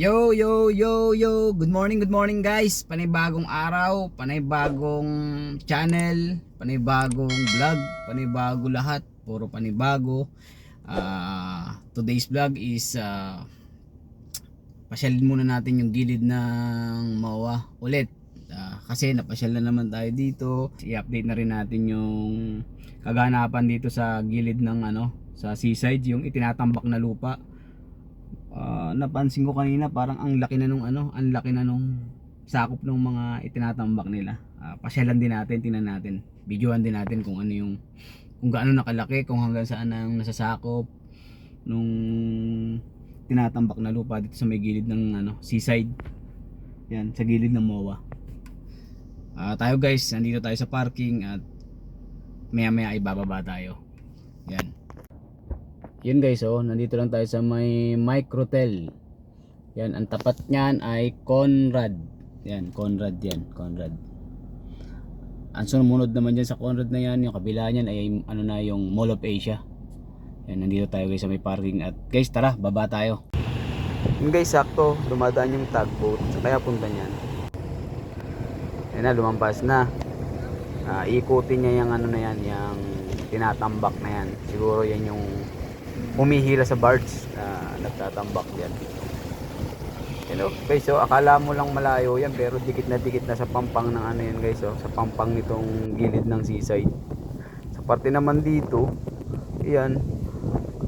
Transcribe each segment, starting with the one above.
Yo, yo, yo, yo. Good morning guys. Panibagong araw, panibagong channel, panibagong vlog, panibago lahat. Puro panibago. Today's vlog is pasyalin muna natin yung gilid ng MOA ulit. Kasi napasyal na naman tayo dito. I-update na rin natin yung kaganapan dito sa gilid ng sa seaside, yung itinatambak na lupa. Napansin ko kanina parang ang laki na nung sakop ng mga itinatambak nila. Pasyalan din natin, tingnan natin, videoan din natin kung gaano nakalaki, kung hanggang saan ang nasasakop nung tinatambak na lupa dito sa may gilid ng seaside. Yan, sa gilid ng MOA. Tayo guys, nandito tayo sa parking at maya ay bababa tayo. Yan. Yun guys, nandito lang tayo sa may Microtel. Yan, ang tapat niyan ay Conrad. Yan, Conrad yan, Conrad. Ang sumunod naman dyan sa Conrad na yan, yung kabila niyan ay yung Mall of Asia. Yan, nandito tayo guys sa may parking at guys, tara, baba tayo. Yun guys, sakto, dumadaan yung tugboat. Kaya punta niyan. Yan na, lumampas na. Ikutin niya yung yung tinatambak na yan. Siguro yan yung humihila sa barge na nagtatambak yan. Guys, so akala mo lang malayo yan, pero dikit na sa pampang ng yan guys, sa pampang nitong gilid ng seaside. Sa parte naman dito, yan,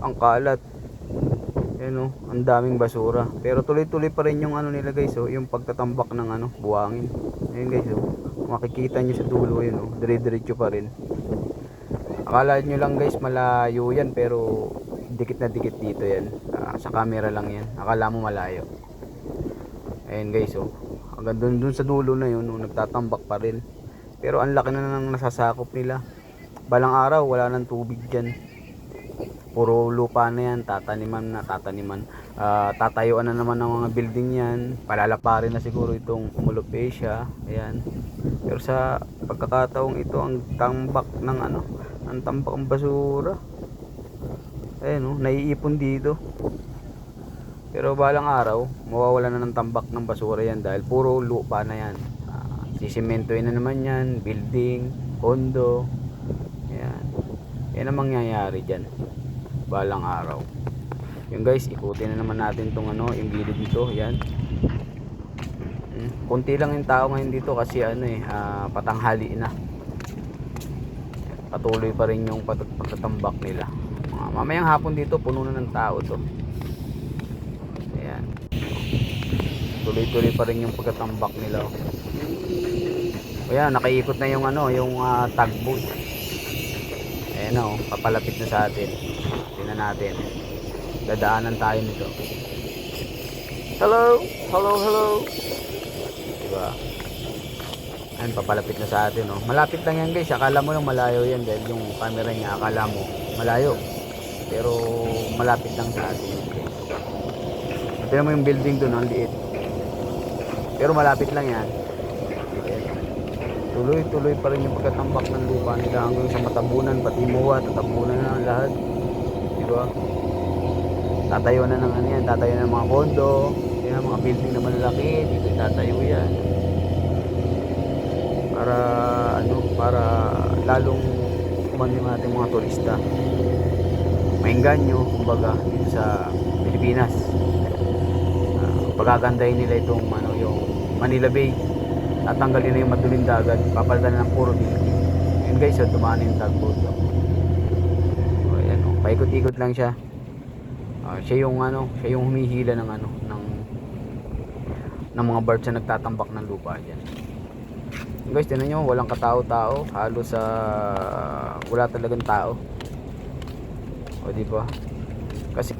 ang kalat. Yan, ang daming basura. Pero tuloy-tuloy pa rin yung nila guys, yung pagtatambak ng buhangin. Ayun guys, makikita nyo sa dulo yun, dire-diretso pa rin. Akala nyo lang guys malayo yan, pero dikit na dikit dito yan. Sa camera lang yan, akala mo malayo. Ayun guys, hanggang dun sa dulo na yun, nagtatambak pa rin. Pero ang laki na nang nasasakop nila. Balang araw wala nang tubig dyan, puro lupa na yan. Tatayuan na naman ng mga building yan. Palalaparin na siguro itong Mall of Asia. Ayan. Pero sa pagkakataong ito, ang tambak ng ang tambak ng basura. Ayun, naiipon dito. Pero balang araw mawawala na ng tambak ng basura yan, dahil puro lupa na yan. Sisimentoin na naman yan, building, condo. Ayan. Yan ang mangyayari dyan balang araw. Yung guys, ikutin na naman natin tong yung gilid dito. Yan. Kunti lang yung tao ngayon dito kasi patanghali na. Patuloy pa rin yung pagtatambak nila. Mamayang hapon dito puno na ng tao to. Ayan. Tuloy-tuloy pa rin yung pagtatambak nila. Ayan, nakaikot na yung tugboat. Ayan, papalapit na sa atin. Tingnan natin. Dadaanan tayo nito. Hello, hello, hello. Diba? Ayan, papalapit na sa atin. Malapit lang yan guys, akala mo lang malayo yan, dahil yung camera niya akala mo malayo, pero malapit lang sa atin. Tignan mo yung building doon, ang liit, pero malapit lang yan. Tuloy-tuloy pa rin yung pagkatambak ng lupa nila hanggang sa Matabunan, pati MOA, tatabunan na ang lahat. Diba? Tatayo na ng tatayo na ng mga kondo, yan, mga building na malalaki, dito tatayo yan. Para lalong kumano yung ating mga turista. Maingganyo, kumbaga, dito sa Pilipinas. Pagagandahin nila itong yung Manila Bay. Tatanggalin na yung maduling dagat, papalitan na ng puro building. Yun guys, dumaan yung tugboat. Ayan, paikot-ikot lang siya. Siya yung humihila ng mga birds na nagtatambak ng lupa diyan. Guys, tingnan nyo, walang katao-tao, halos wala talagang tao. O di ba? Kasi